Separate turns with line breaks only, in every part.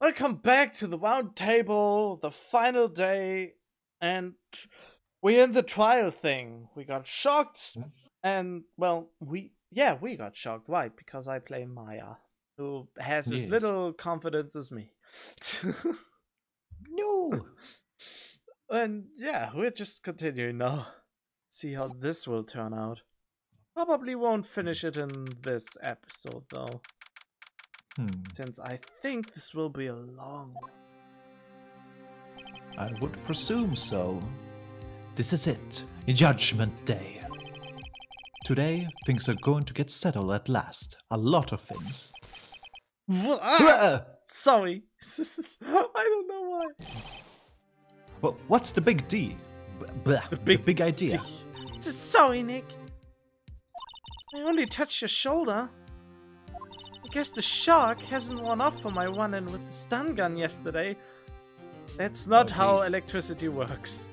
Welcome back to the round table, the final day, and we're in the trial thing. We got shocked, and well, we got shocked. Why? Because I play Maya, who has as
Yes.
little confidence as me.
No.
And yeah, we're just continuing now. See how this will turn out. Probably won't finish it in this episode though, since I think this will be a long one.
I would presume so. This is it, Judgment Day. Today, things are going to get settled at last. A lot of things.
Sorry. I don't know why.
Well, what's the big D? The big idea.
Sorry, Nick. I only touched your shoulder. I guess the shark hasn't worn off for my one-in with the stun gun yesterday. That's not how
please.
electricity works.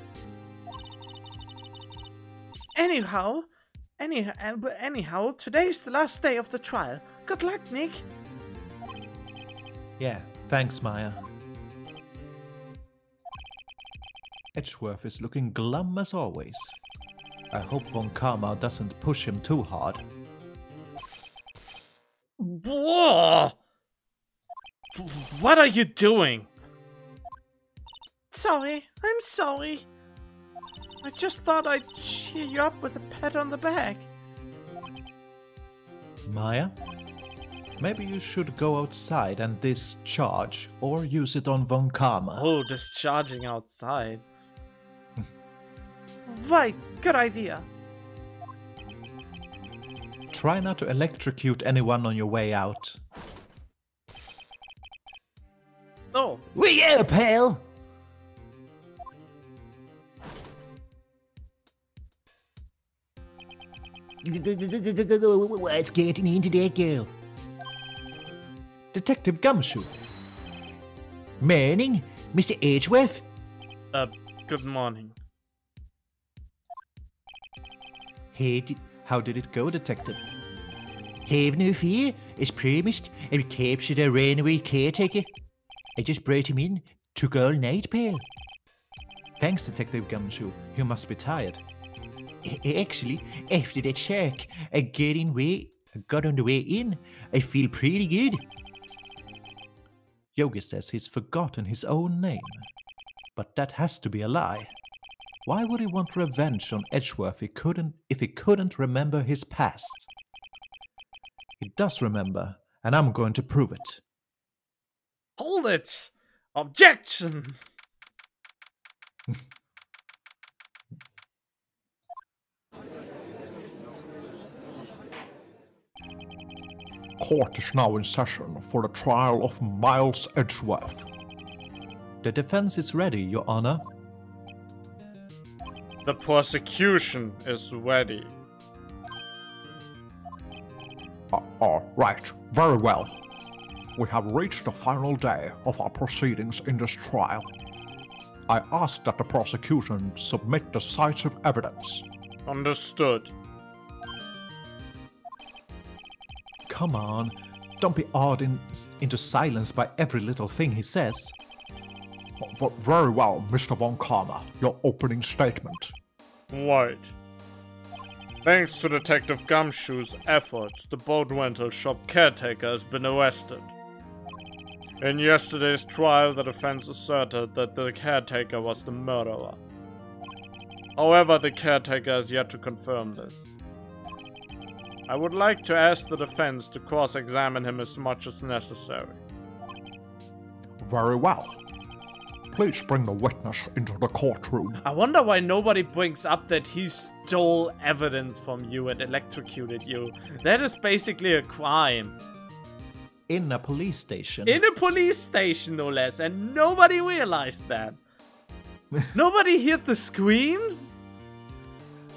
Anyhow, today's the last day of the trial. Good luck, Nick.
Yeah, thanks, Maya. Edgeworth is looking glum as always. I hope Von Karma doesn't push him too hard.
Whoa! What are you doing? Sorry, I'm sorry. I just thought I'd cheer you up with a pat on the back.
Maya? Maybe you should go outside and discharge, or use it on Von Karma.
Oh, discharging outside. Right, good idea.
Try not to electrocute anyone on your way out.
Oh,
We go, pal!
What's getting into that girl?
Detective Gumshoe.
Morning, Mr. Edgeworth.
good morning.
How did it go, Detective?
Have no fear. As promised, I captured a runaway caretaker. I just brought him in. Took all night, pal.
Thanks, Detective Gumshoe. You must be tired.
Actually, after that shark, I got on the way in. I feel pretty good.
Yogi says he's forgotten his own name. But that has to be a lie. Why would he want revenge on Edgeworth if he couldn't remember his past? He does remember, and I'm going to prove it.
Hold it! Objection!
Court is now in session for the trial of Miles Edgeworth. The defense is ready, Your Honor.
The prosecution is ready.
Right, very well. We have reached the final day of our proceedings in this trial. I ask that the prosecution submit decisive evidence.
Understood.
Come on, don't be awed into silence by every little thing he says.
Very well, Mr. Von Karma, your opening statement.
Right. Thanks to Detective Gumshoe's efforts, the boat rental shop caretaker has been arrested. In yesterday's trial, the defense asserted that the caretaker was the murderer. However, the caretaker has yet to confirm this. I would like to ask the defense to cross-examine him as much as necessary.
Very well. Please bring the witness into the courtroom.
I wonder why nobody brings up that he stole evidence from you and electrocuted you. That is basically a crime.
In a police station.
In a police station, no less, and nobody realized that. Nobody heard the screams?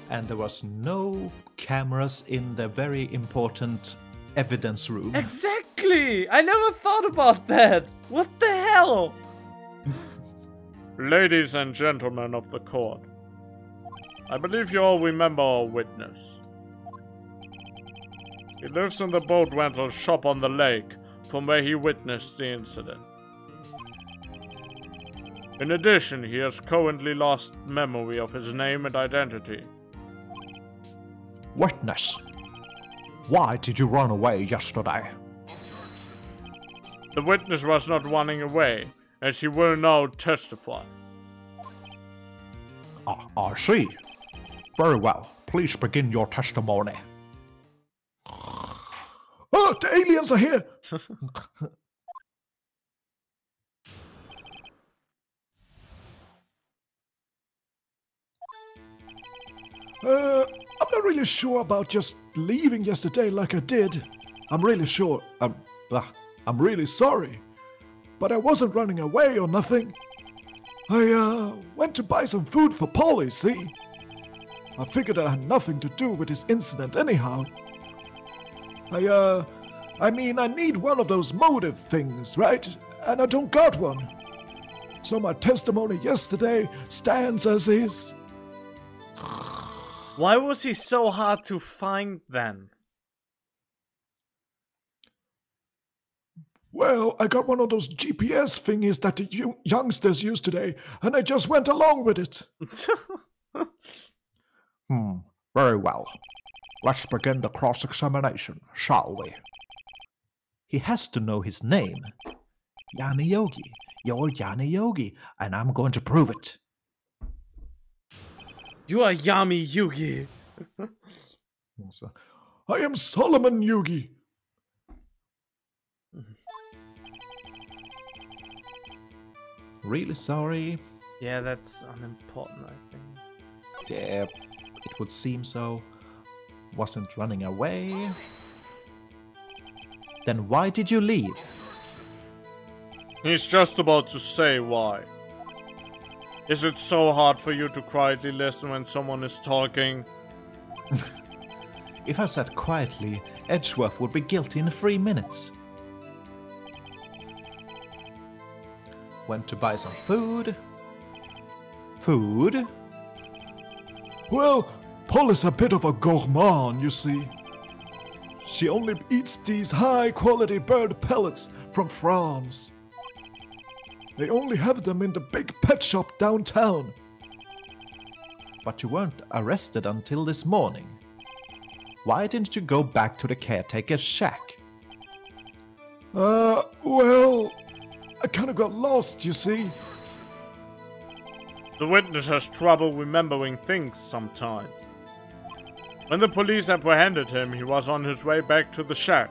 And there was no cameras in the very important evidence room.
Exactly! I never thought about that! What the hell? Ladies and gentlemen of the court, I believe you all remember our witness. He lives in the boat rental shop on the lake from where he witnessed the incident. In addition, he has currently lost memory of his name and identity.
Witness, why did you run away yesterday?
The witness was not running away, as he will now testify.
I see. Very well. Please begin your testimony. Oh, the aliens are here! I'm not really sure about just leaving yesterday like I did. I'm really sure. I'm really sorry. But I wasn't running away or nothing. I went to buy some food for Polly, see? I figured it had nothing to do with this incident anyhow. I mean, I need one of those motive things, right? And I don't got one. So my testimony yesterday stands as is.
Why was he so hard to find then?
Well, I got one of those GPS thingies that the youngsters use today, and I just went along with it. Very well. Let's begin the cross-examination, shall we?
He has to know his name. Yanni Yogi. You're Yanni Yogi, and I'm going to prove it.
You are Yami Yugi.
I am Solomon Yugi.
Really sorry.
Yeah, that's unimportant, I think.
Yeah, it would seem so. Wasn't running away. Then why did you leave?
He's just about to say why. Is it so hard for you to quietly listen when someone is talking?
If I sat quietly, Edgeworth would be guilty in 3 minutes. Went to buy some food. Food?
Well, Paul is a bit of a gourmand, you see. She only eats these high-quality bird pellets from France. They only have them in the big pet shop downtown.
But you weren't arrested until this morning. Why didn't you go back to the caretaker's shack?
Well, I kinda got lost, you see.
The witness has trouble remembering things sometimes. When the police apprehended him, he was on his way back to the shack.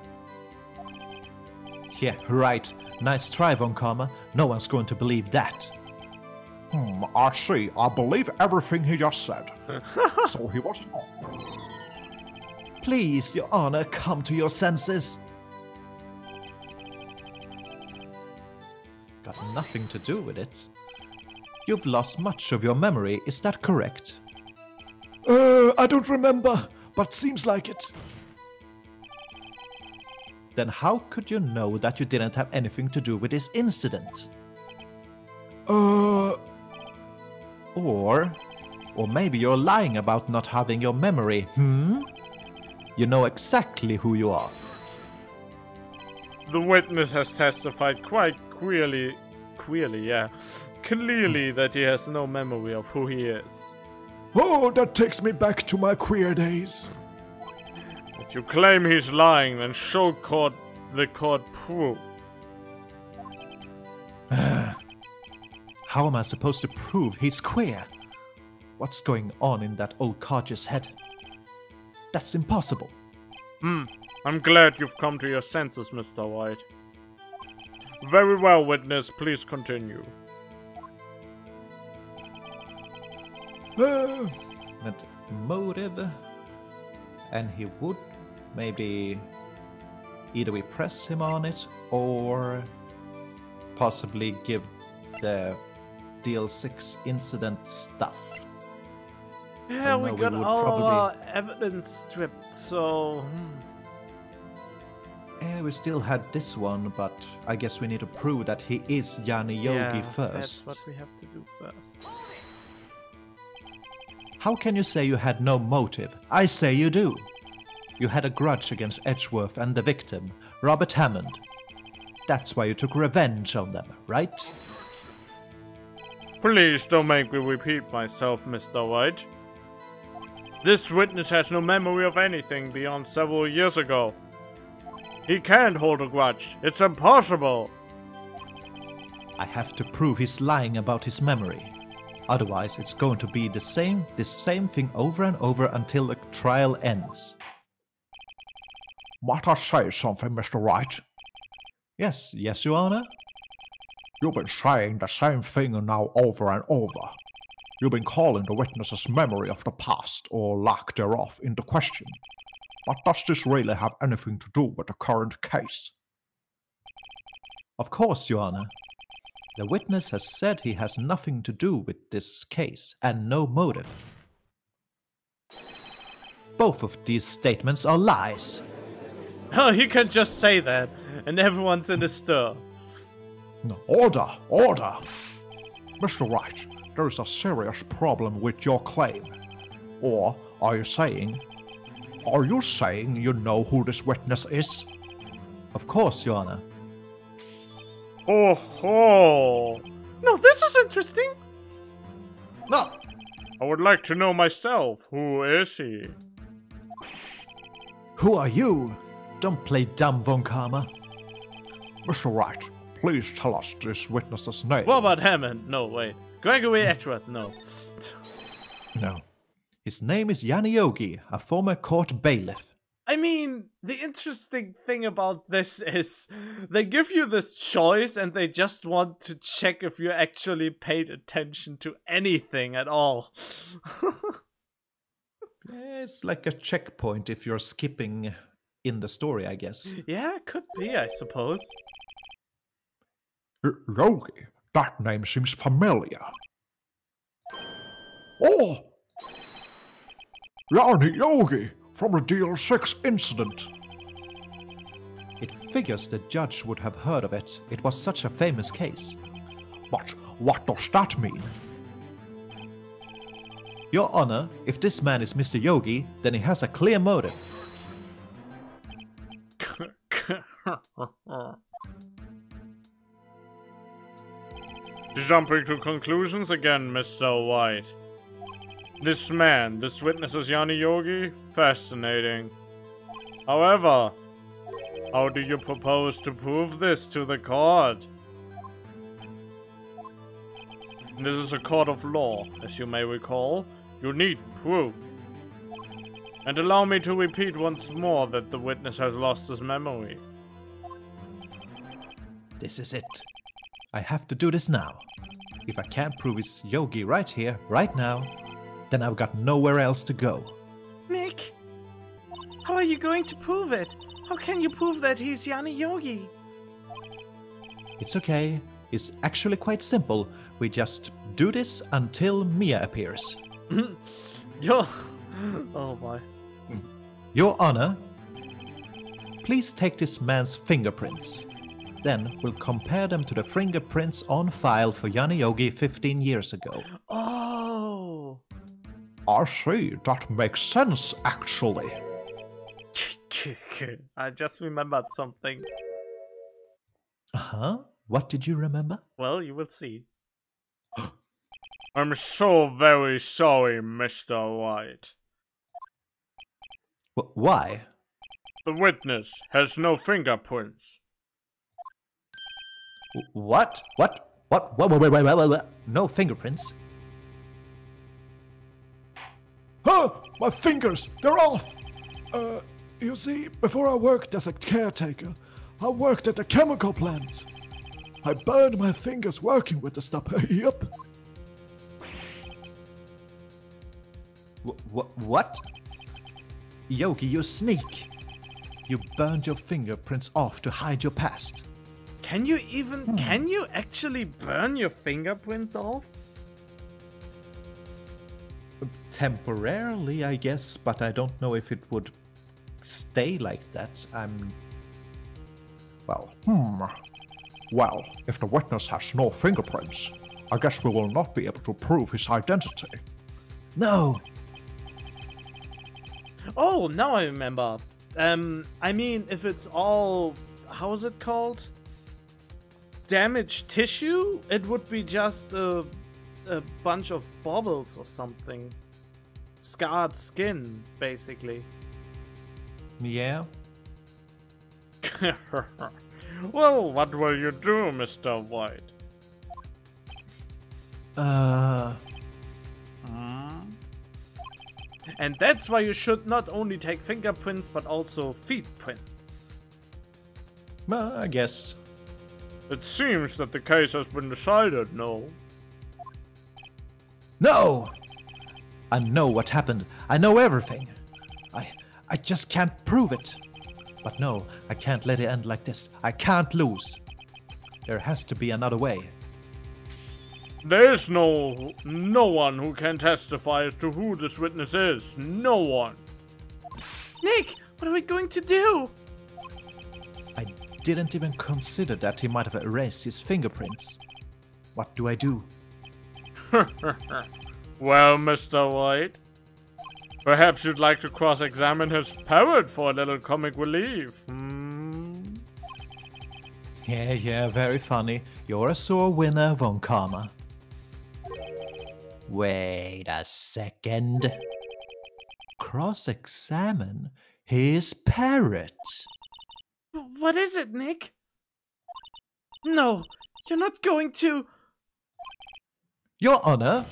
Yeah, right. Nice try, Von Karma. No one's going to believe that.
I see. I believe everything he just said. So he was wrong.
Please, Your Honor, come to your senses. Got nothing to do with it. You've lost much of your memory, is that correct?
I don't remember, but seems like it.
Then how could you know that you didn't have anything to do with this incident? Or maybe you're lying about not having your memory, You know exactly who you are.
The witness has testified quite clearly that he has no memory of who he is.
Oh, that takes me back to my queer days.
If you claim he's lying, then show the court proof.
How am I supposed to prove he's queer? What's going on in that old codger's head? That's impossible.
I'm glad you've come to your senses, Mr. Wright. Very well, witness. Please continue.
And motive. And he would maybe either we press him on it or possibly give the DL6 incident stuff.
Yeah, we got all our evidence stripped, so...
We still had this one, but I guess we need to prove that he is Yanni Yogi first.
That's what we have to do first.
How can you say you had no motive? I say you do. You had a grudge against Edgeworth and the victim, Robert Hammond. That's why you took revenge on them, right?
Please don't make me repeat myself, Mr. Wright. This witness has no memory of anything beyond several years ago. He can't hold a grudge. It's impossible.
I have to prove he's lying about his memory. Otherwise, it's going to be the same thing over and over until the trial ends.
Might I say something, Mr. Wright?
Yes, Your Honor?
You've been saying the same thing now over and over. You've been calling the witness's memory of the past, or lack thereof, into question. But does this really have anything to do with the current case?
Of course, Your Honor. The witness has said he has nothing to do with this case, and no motive. Both of these statements are lies.
Oh, he can just say that, and everyone's in a stir.
No, order! Order! Mr. Wright, there is a serious problem with your claim. Or are you saying you know who this witness is?
Of course, Your Honor.
Oh ho! No, this is interesting.
No!
I would like to know myself. Who is he?
Who are you? Don't play dumb, Von Karma.
Mr. Wright, please tell us this witness's name.
What about Hammond? No, wait. Gregory Edgeworth? No.
No. His name is Yanni Yogi, a former court bailiff.
I mean, the interesting thing about this is they give you this choice and they just want to check if you actually paid attention to anything at all.
It's like a checkpoint if you're skipping in the story, I guess.
Yeah, it could be, I suppose.
Yogi? That name seems familiar. Oh! Yanni Yogi! From the DL6 incident.
It figures the judge would have heard of it. It was such a famous case.
But what does that mean?
Your Honor, if this man is Mr. Yogi, then he has a clear motive.
Jumping to conclusions again, Mr. White. This man, this witness is Yanni Yogi? Fascinating. However, how do you propose to prove this to the court? This is a court of law, as you may recall. You need proof. And allow me to repeat once more that the witness has lost his memory.
This is it. I have to do this now. If I can't prove it's Yogi right here, right now, then I've got nowhere else to go.
Nick, how are you going to prove it? How can you prove that he's Yanni Yogi?
It's okay. It's actually quite simple. We just do this until Mia appears.
Oh my.
Your Honor, please take this man's fingerprints. Then we'll compare them to the fingerprints on file for Yanni Yogi 15 years ago.
Oh!
I see, that makes sense, actually.
I just remembered something.
Uh-huh? What did you remember?
Well, you will see. I'm so very sorry, Mr. White.
Why?
The witness has no fingerprints.
What? Wait. No fingerprints?
Oh, my fingers! They're off! You see, before I worked as a caretaker, I worked at a chemical plant. I burned my fingers working with the stuff. Yep.
What? Yogi, you sneak! You burned your fingerprints off to hide your past.
Can you actually burn your fingerprints off?
Temporarily, I guess, but I don't know if it would stay like that.
Well, if the witness has no fingerprints, I guess we will not be able to prove his identity.
No!
Oh, now I remember. I mean, if it's all... how is it called? Damaged tissue? It would be just a a bunch of bubbles or something. Scarred skin, basically.
Yeah.
Well, what will you do, Mr. White? And that's why you should not only take fingerprints, but also feet prints.
Well, I guess.
It seems that the case has been decided, no?
No! I know what happened. I know everything. I just can't prove it. But no, I can't let it end like this. I can't lose. There has to be another way.
There's no one who can testify as to who this witness is. No one. Nick, what are we going to do?
I didn't even consider that he might have erased his fingerprints. What do I do?
Well, Mr. White, perhaps you'd like to cross-examine his parrot for a little comic relief.
Yeah, very funny. You're a sore winner, Von Karma.
Wait a second.
Cross-examine his parrot.
What is it, Nick? No, you're not going to...
Your Honor,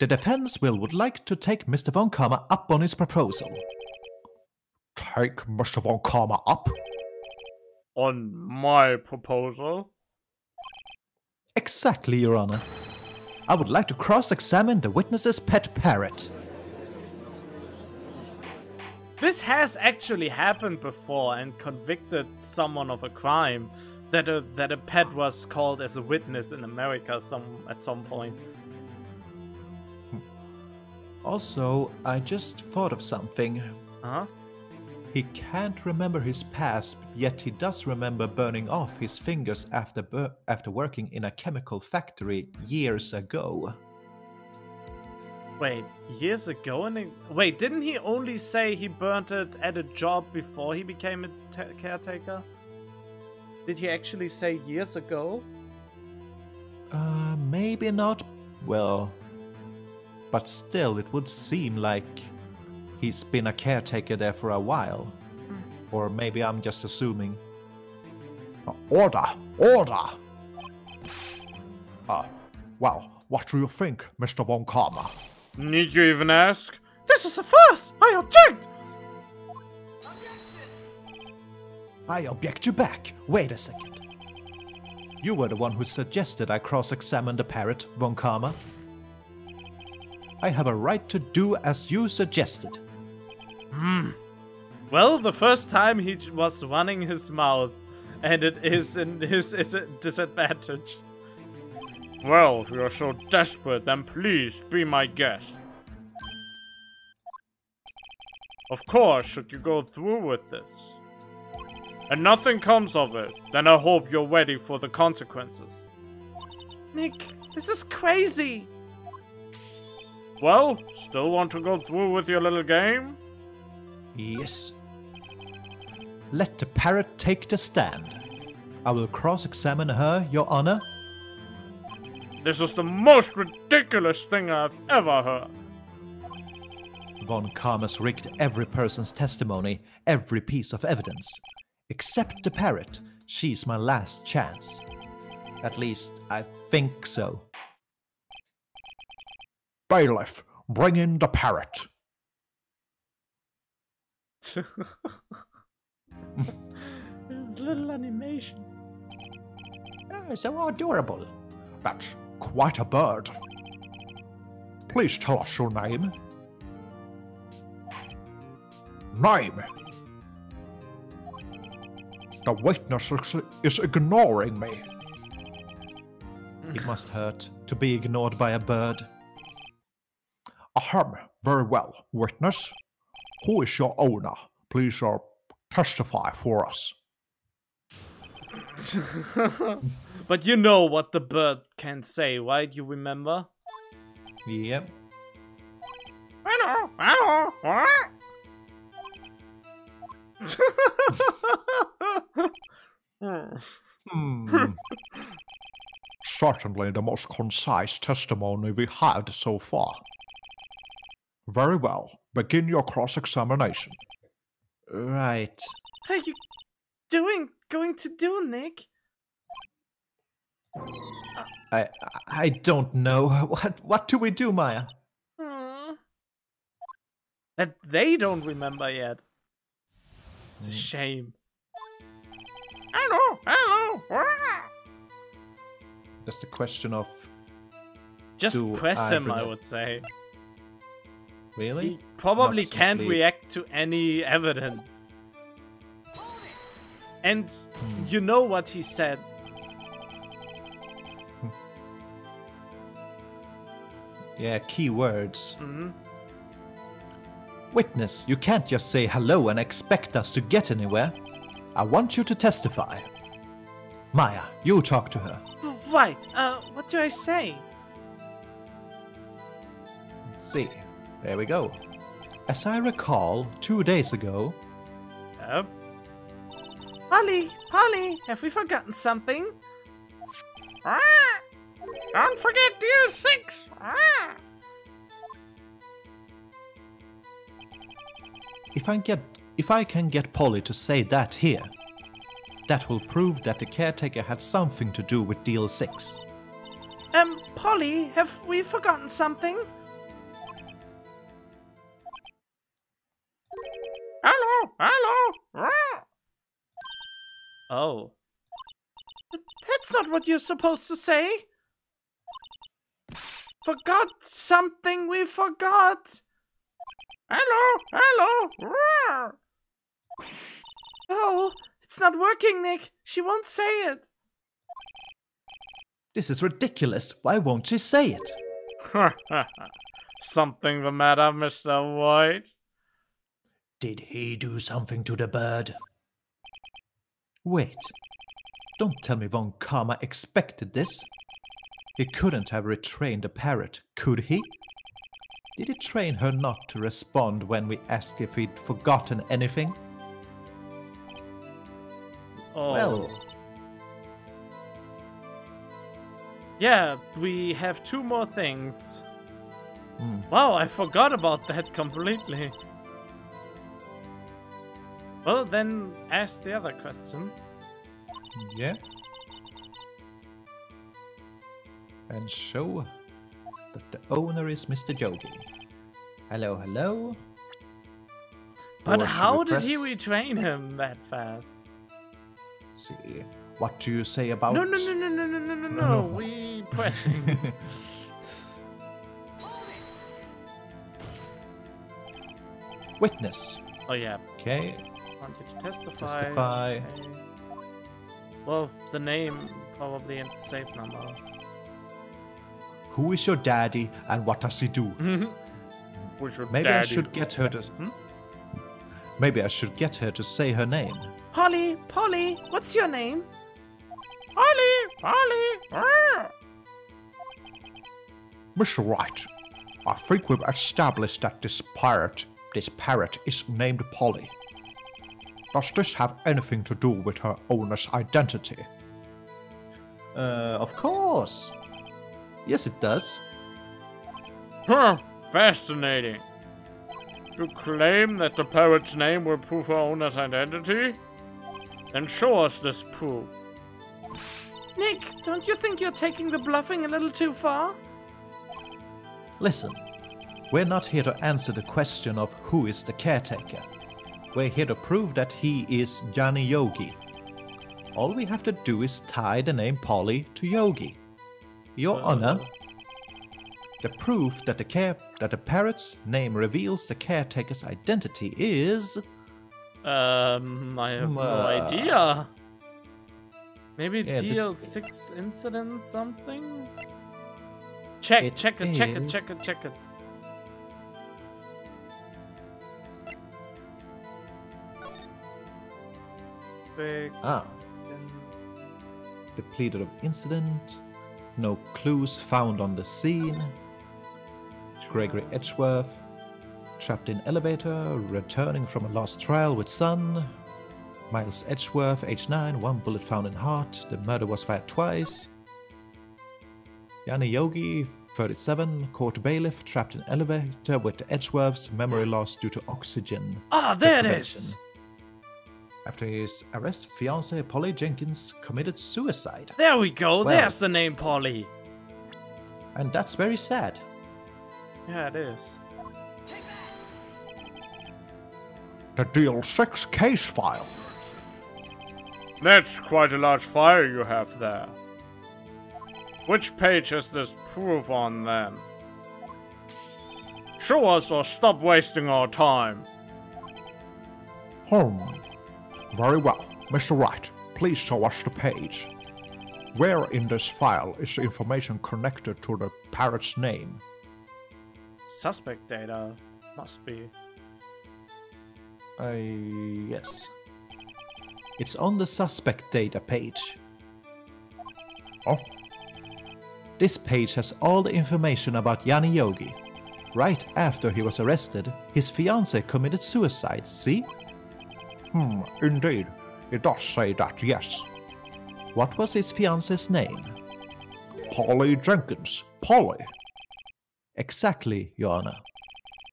the defense would like to take Mr. Von Karma up on his proposal.
Take Mr. Von Karma up?
On my proposal?
Exactly, Your Honor. I would like to cross-examine the witness's pet parrot.
This has actually happened before and convicted someone of a crime that a pet was called as a witness in America at some point.
Also, I just thought of something.
Huh?
He can't remember his past, yet he does remember burning off his fingers after working in a chemical factory years ago.
Wait, years ago? Wait, didn't he only say he burnt it at a job before he became a caretaker? Did he actually say years ago?
Maybe not. Well, but still, it would seem like he's been a caretaker there for a while. Or maybe I'm just assuming.
Order! Order! Well, what do you think, Mr. Von Karma?
Need you even ask? This is a farce! I object!
I object you back. Wait a second. You were the one who suggested I cross-examine the parrot, Von Karma. I have a right to do as you suggested.
Well, the first time he was running his mouth, and it is in his disadvantage. Well, if you're so desperate, then please be my guest. Of course, should you go through with this, and nothing comes of it, then I hope you're ready for the consequences. Nick, this is crazy! Well, still want to go through with your little game?
Yes. Let the parrot take the stand. I will cross-examine her, Your Honor.
This is the most ridiculous thing I've ever heard.
Von Karma's rigged every person's testimony, every piece of evidence. Except the parrot. She's my last chance. At least, I think so.
Bailiff, bring in the parrot.
This is little animation.
Oh, so adorable.
That's quite a bird. Please tell us your name. Name? The witness is ignoring me.
It must hurt to be ignored by a bird.
Ahem, very well. Witness, who is your owner? Please testify for us.
But you know what the bird can say, right? You remember?
Yep.
Hello, hello, what?
certainly the most concise testimony we had so far. Very well. Begin your cross-examination.
Right.
What are you going to do, Nick?
I don't know. What do we do, Maya?
That they don't remember yet. It's a shame. Hello.
Just a question of...
Just
Do
press
I
him, I
remember-
would say.
Really?
He probably
Not
can't
simply-
react to any evidence. And you know what he said.
Yeah, key words.
Mhm.
Witness, you can't just say hello and expect us to get anywhere. I want you to testify. Maya, you talk to her.
Right, what do I say?
Let's see. There we go. As I recall, 2 days ago...
Polly, have we forgotten something? Don't forget DL6!
If I can get Polly to say that here, that will prove that the caretaker had something to do with Deal 6.
Polly, have we forgotten something? Hello! Oh. That's not what you're supposed to say! Forgot something we forgot! Hello! Oh, it's not working, Nick. She won't say it.
This is ridiculous. Why won't she say it?
Something the matter, Mr. White?
Did he do something to the bird? Wait. Don't tell me Von Karma expected this. He couldn't have retrained the parrot, could he? Did he train her not to respond when we asked if he'd forgotten anything?
Oh.
Well,
yeah, we have 2 more things. Wow, I forgot about that completely. Well, then ask the other questions.
yeah. And show that the owner is Mr. Yogi. Hello.
But
Or should
how
we
did he
press-
retrain him that fast?
See, what do you say about...
No, we pressing.
Witness.
Oh yeah,
Okay.
wanted to testify.
Testify.
Okay. Well, the name probably and safe number.
Who is your daddy and what does he do?
Who's your
Maybe I
daddy?
should get her to... Maybe I should get her to say her name.
Polly, what's your name? Polly.
Mr. Wright, I think we've established that this parrot is named Polly. Does this have anything to do with her owner's identity?
Of course. Yes, it does.
Huh, fascinating. You claim that the parrot's name will prove her owner's identity? Then show us this proof. Nick, don't you think you're taking the bluffing a little too far?
Listen, we're not here to answer the question of who is the caretaker. We're here to prove that he is Johnny Yogi. All we have to do is tie the name Polly to Yogi. Your Honor, the proof that the parrot's name reveals the caretaker's identity is...
I have no idea. Maybe
Yeah, this-
DL6 incident something? Check it. Quick.
Ah. Depleted of incident. No clues found on the scene. Gregory Edgeworth. Trapped in elevator. Returning from a lost trial with son. Miles Edgeworth, age 9. 1 bullet found in heart. The murder was fired twice. Yanni Yogi, 37, court bailiff, trapped in elevator with the Edgeworth's memory loss due to oxygen.
Ah, there it
deprivation.
is!
After his arrest, fiancée Polly Jenkins committed suicide.
There we go,
Well.
there's the name Polly.
And that's very sad.
Yeah, it is.
The Deal 6 case file.
That's quite a large file you have there. Which page has this proof on then? Show us or stop wasting our time.
Very well. Mr. Wright, please show us the page. Where in this file is the information connected to the parrot's name?
Suspect data must be.
Yes. It's on the suspect data page.
Oh,
This page has all the information about Yanni Yogi. Right after he was arrested, his fiancée committed suicide, see?
indeed. It does say that, yes.
What was his fiancée's name?
Polly Jenkins. Polly.
Exactly, Your Honor.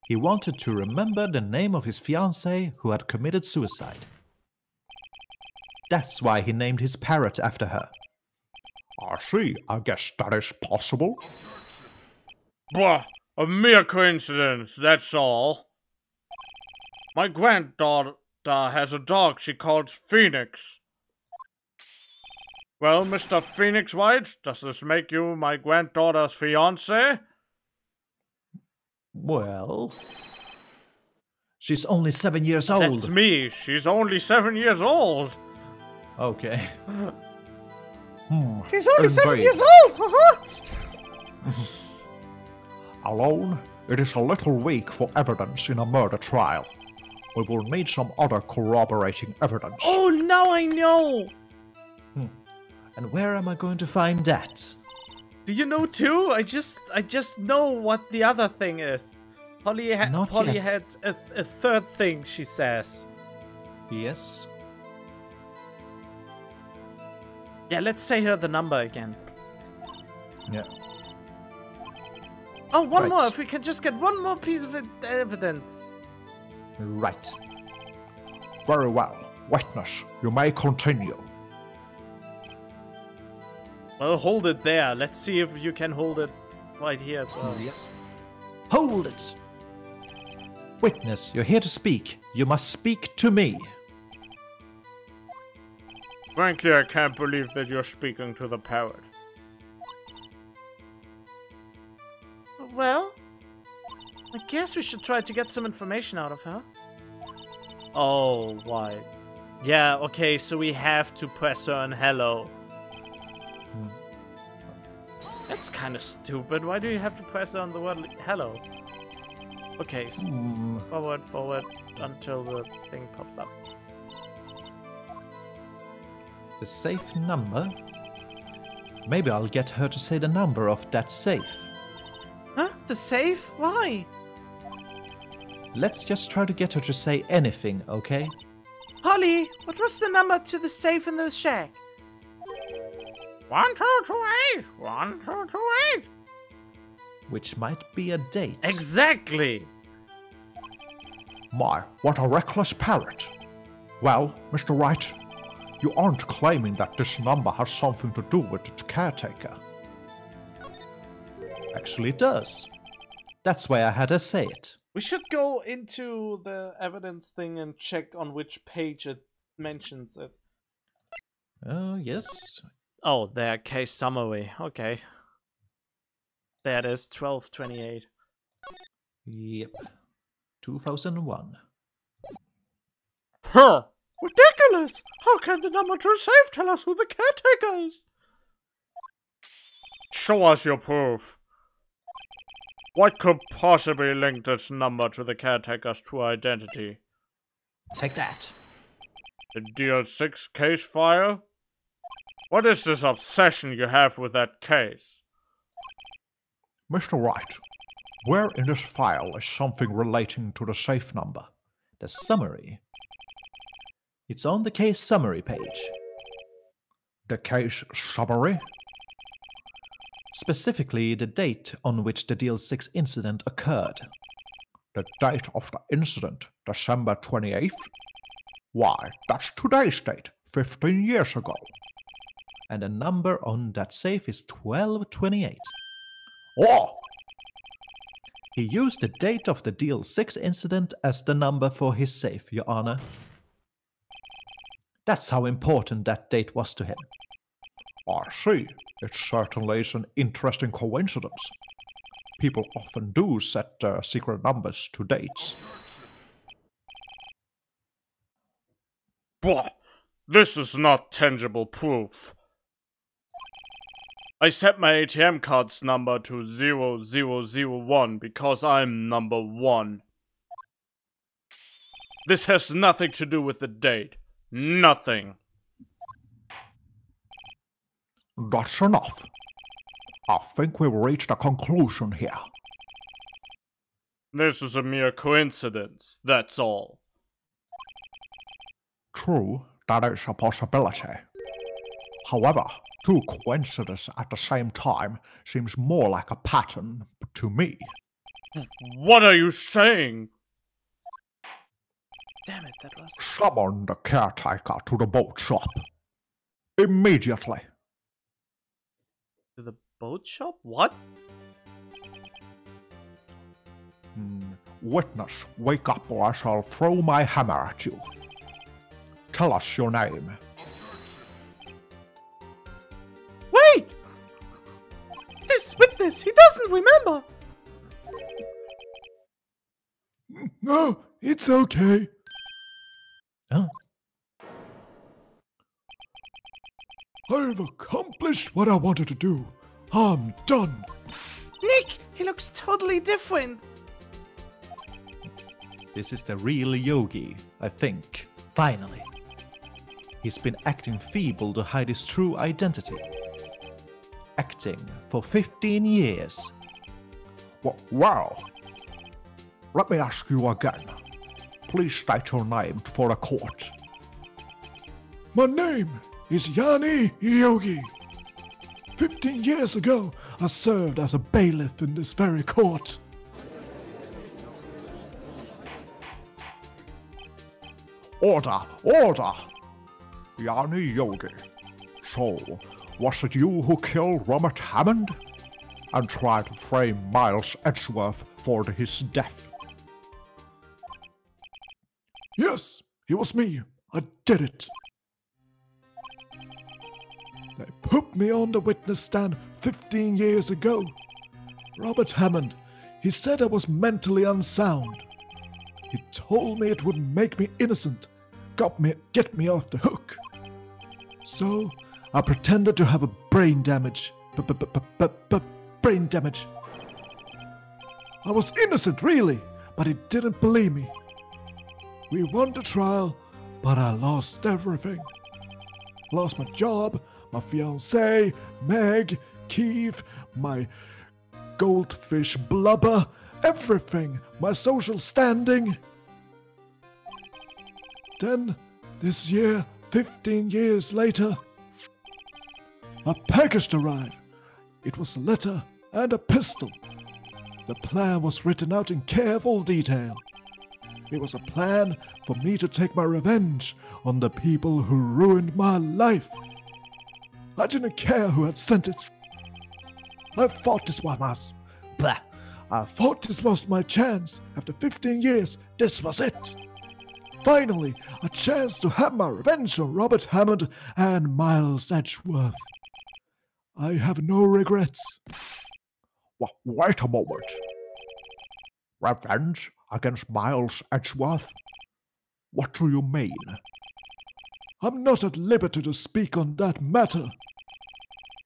He wanted to remember the name of his fiancée who had committed suicide. That's why he named his parrot after her.
I see. I guess that is possible.
Bah, a mere coincidence, that's all. My granddaughter has a dog she calls Phoenix. Well, Mr. Phoenix White, does this make you my granddaughter's fiancé?
Well... She's only 7 years old.
That's me. She's only 7 years old.
Okay.
She's only 7
Indeed.
years old.
Alone, it is a little weak for evidence in a murder trial. We will need some other corroborating evidence.
Oh, now I know.
And where am I going to find that?
Do you know too? I just know what the other thing is. Polly
Not yet.
had a third thing, she says.
Yes.
Yeah, let's say her the number again.
Yeah.
Oh, one
Right.
more. If we can just get one more piece of evidence.
Right.
Very well. Witness, you may continue.
Well, hold it there. Let's see if you can hold it right here as well.
Yes. Hold it! Witness, you're here to speak. You must speak to me.
Frankly, I can't believe that you're speaking to the parrot. Well, I guess we should try to get some information out of her. Oh, why? Yeah, okay, so we have to press her on hello. That's kind of stupid. Why do you have to press her on the word hello? Okay, forward until the thing pops up.
The safe number? Maybe I'll get her to say the number of that safe.
Huh? The safe? Why?
Let's just try to get her to say anything, okay?
Polly, what was the number to the safe in the shack? 1228! 1228!
Which might be a date.
Exactly!
My, what a reckless parrot. Well, Mr. Wright, you aren't claiming that this number has something to do with its caretaker.
Actually, it does. That's why I had her say it.
We should go into the evidence thing and check on which page it mentions it.
Oh, yes.
Oh, there, case summary. Okay. There it is, 1228.
Yep. 2001.
Huh! Ridiculous! How can the number to the safe tell us who the caretaker is? Show us your proof. What could possibly link this number to the caretaker's true identity?
Take that.
The DL6 case file? What is this obsession you have with that case?
Mr. Wright, where in this file is something relating to the safe number?
The summary. It's on the case summary page.
The case summary?
specifically the date on which the Deal 6 incident occurred.
The date of the incident, December 28th? Why, that's today's date, 15 years ago.
And the number on that safe is 1228.
Oh!
He used the date of the Deal 6 incident as the number for his safe, Your Honor. That's how important that date was to him.
I see. It certainly is an interesting coincidence. People often do set their secret numbers to dates.
Bah! This is not tangible proof. I set my ATM card's number to 0001 because I'm number 1. This has nothing to do with the date. Nothing.
That's enough. I think we've reached a conclusion here.
This is a mere coincidence, that's all.
True, that is a possibility. However, two coincidences at the same time seems more like a pattern to me.
What are you saying? Damn it, that was...
Summon the caretaker to the boat shop. Immediately.
To the boat shop? What?
Witness, wake up or I shall throw my hammer at you. Tell us your name.
Wait! This witness, he doesn't remember!
No, it's okay.
Huh?
I've accomplished what I wanted to do. I'm done.
Nick, he looks totally different.
This is the real Yogi, I think. Finally. He's been acting feeble to hide his true identity. Acting for 15 years.
Well, let me ask you again. Please state your name for the court. My name is Yanni Yogi. 15 years ago, I served as a bailiff in this very court. Order! Order! Yanni Yogi. So, was it you who killed Robert Hammond? And tried to frame Miles Edgeworth for his death? Yes, it was me. I did it. They put me on the witness stand 15 years ago. Robert Hammond, he said I was mentally unsound. He told me it would make me innocent, get me off the hook. So, I pretended to have a brain damage. Brain damage. I was innocent, really, but he didn't believe me. We won the trial, but I lost everything. Lost my job, my fiancée, Meg, Keith, my goldfish blubber, everything, my social standing. Then, this year, 15 years later, a package arrived. It was a letter and a pistol. The plan was written out in careful detail. It was a plan for me to take my revenge on the people who ruined my life. I didn't care who had sent it. I thought this was my chance. After 15 years, this was it. Finally, a chance to have my revenge on Robert Hammond and Miles Edgeworth. I have no regrets. Wait a moment. Revenge against Miles Edgeworth? What do you mean? I'm not at liberty to speak on that matter.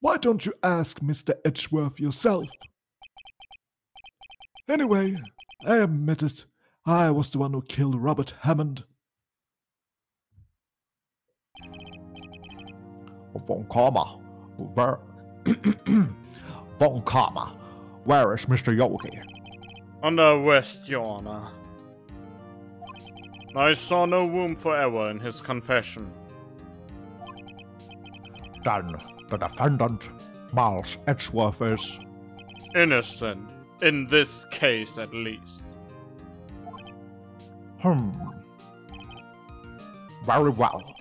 Why don't you ask Mr. Edgeworth yourself? Anyway, I admit it. I was the one who killed Robert Hammond. Von Karma, where... Von Karma, where is Mr. Yogi?
Under arrest, Your Honor. I saw no room for error in his confession.
Then the defendant Miles Edgeworth is...
innocent. In this case, at least.
Very well.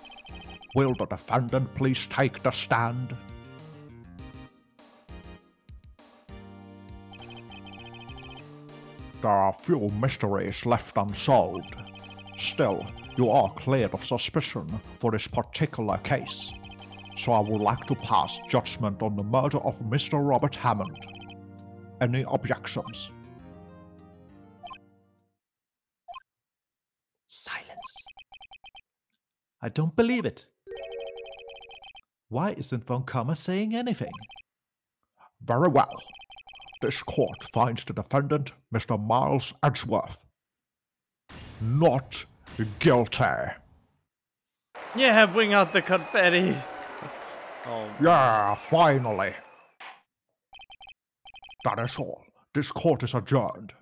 Will the defendant please take the stand? There are few mysteries left unsolved. Still, you are cleared of suspicion for this particular case. So I would like to pass judgment on the murder of Mr. Robert Hammond. Any objections?
Silence. I don't believe it. Why isn't Von Kammer saying anything?
Very well. This court finds the defendant, Mr. Miles Edgeworth, not guilty.
Yeah, bring out the confetti. Oh.
Yeah, finally. That is all. This court is adjourned.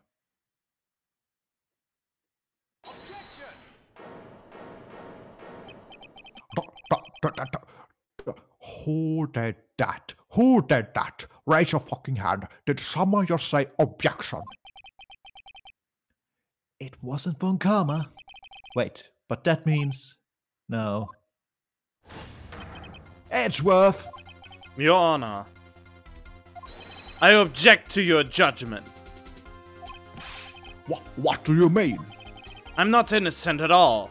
Who did that? Who did that? Raise your fucking hand. Did someone just say objection?
It wasn't Von Kammer. Wait, but that means... No. Edgeworth!
Your Honor, I object to your judgment.
What do you mean?
I'm not innocent at all.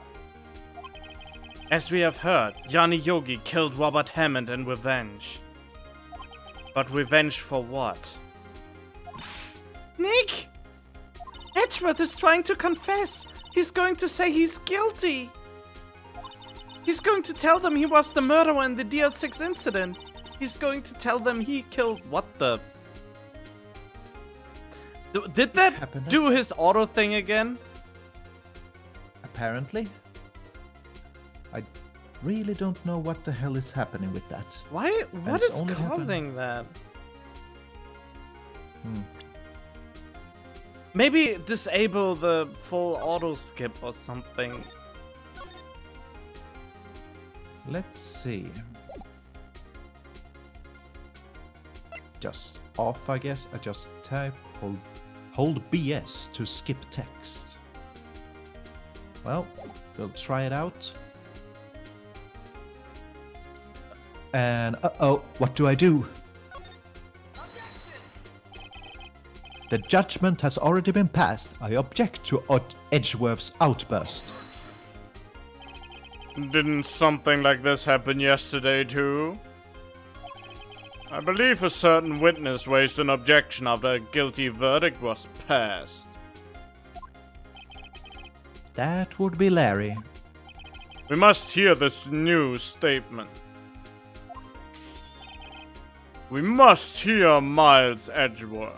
As we have heard, Yanni Yogi killed Robert Hammond in revenge. But revenge for what? Nick! Edgeworth is trying to confess. He's going to say he's guilty. He's going to tell them he was the murderer in the DL6 incident. He's going to tell them he killed... What the... Did that do his auto thing again?
Apparently. I really don't know what the hell is happening with that.
Why? What is causing that? Maybe disable the full auto skip or something.
Let's see. Just off, I guess. I just type hold BS to skip text. Well, we'll try it out. And uh-oh, what do I do? The judgment has already been passed. I object to Edgeworth's outburst.
Didn't something like this happen yesterday too? I believe a certain witness raised an objection after a guilty verdict was passed.
That would be Larry.
We must hear this new statement. We must hear Miles Edgeworth.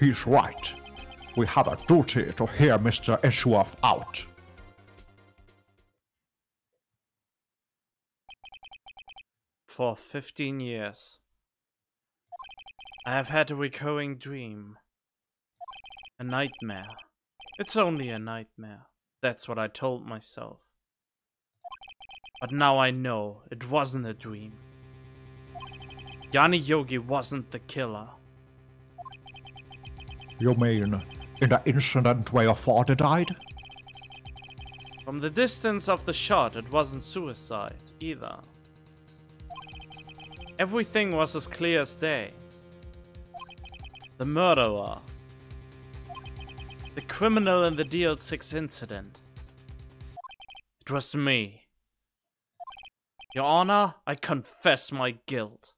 He's right. We have a duty to hear Mr. Edgeworth out.
For 15 years, I have had a recurring dream. A nightmare. It's only a nightmare. That's what I told myself. But now I know it wasn't a dream. Yanni Yogi wasn't the killer.
You mean in the incident where your father died?
From the distance of the shot, it wasn't suicide either. Everything was as clear as day. The murderer. The criminal in the DL6 incident. It was me. Your Honor, I confess my guilt.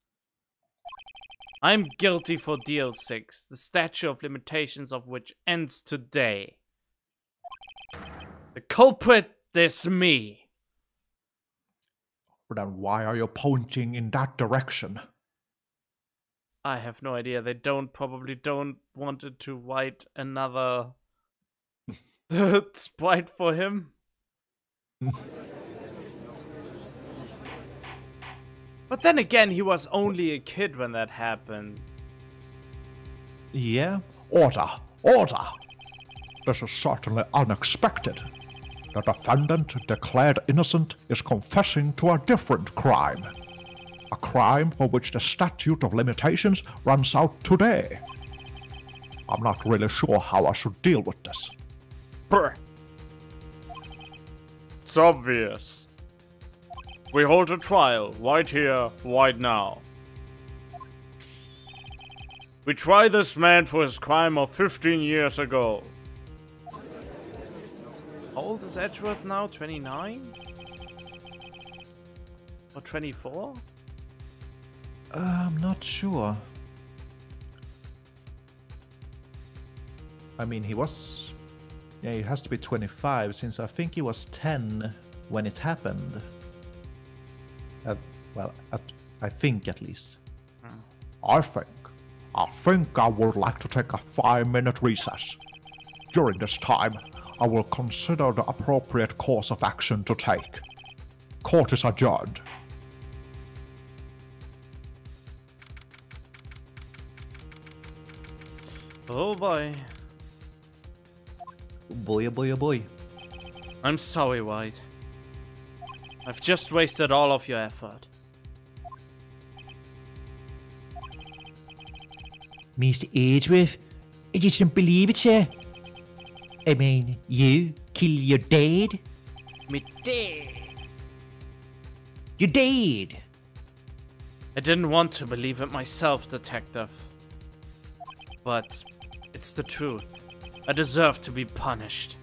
I'm guilty for DL6, the statute of limitations of which ends today. The culprit is me.
Then why are you pointing in that direction?
I have no idea. They probably don't wanted to write another sprite for him. But then again, he was only a kid when that happened.
Yeah?
Order! Order! This is certainly unexpected. The defendant, declared innocent, is confessing to a different crime. a crime for which the statute of limitations runs out today. I'm not really sure how I should deal with this.
Brr. It's obvious. We hold a trial, right here, right now. We try this man for his crime of 15 years ago. How old is Edgeworth now? 29? Or 24?
I'm not sure. I mean, he was... Yeah, he has to be 25, since I think he was 10 when it happened. I think at least.
I think I would like to take a 5-minute recess. During this time, I will consider the appropriate course of action to take. Court is adjourned.
Oh boy.
Boy, oh boy, oh boy.
I'm sorry, Wright. I've just wasted all of your effort.
Mr. Edgeworth, I just don't believe it, sir. I mean, you kill your dad?
Me dead.
You're dead.
I didn't want to believe it myself, Detective. But it's the truth. I deserve to be punished.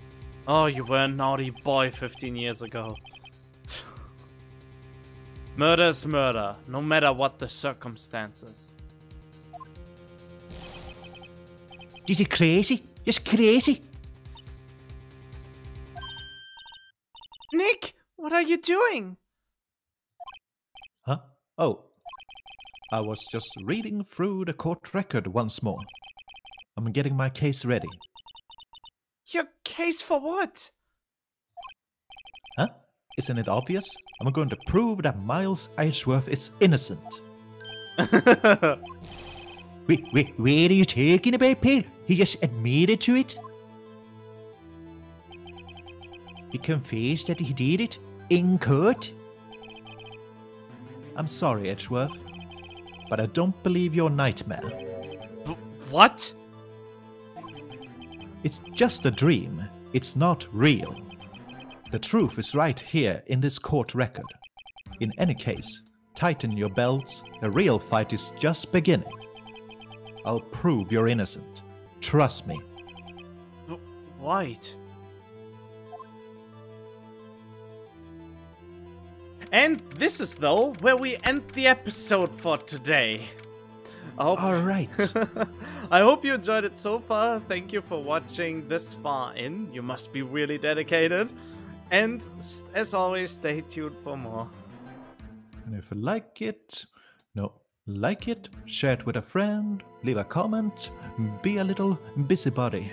Oh, you were a naughty boy 15 years ago. Murder is murder, no matter what the circumstances.
This is crazy. Just crazy.
Nick, what are you doing?
Huh? Oh. I was just reading through the court record once more. I'm getting my case ready.
Your case for what?
Huh? Isn't it obvious? I'm going to prove that Miles Edgeworth is innocent.
Wait, what are you talking about, Pale? He just admitted to it? He confessed that he did it in court?
I'm sorry, Edgeworth, but I don't believe your nightmare.
What?
It's just a dream. It's not real. The truth is right here in this court record. In any case, tighten your belts. The real fight is just beginning. I'll prove you're innocent. Trust me.
Right. And this is, though, where we end the episode for today.
Alright.
I hope you enjoyed it so far. Thank you for watching this far in. You must be really dedicated. And as always, stay tuned for more.
And if you like it, share it with a friend, leave a comment, be a little busybody.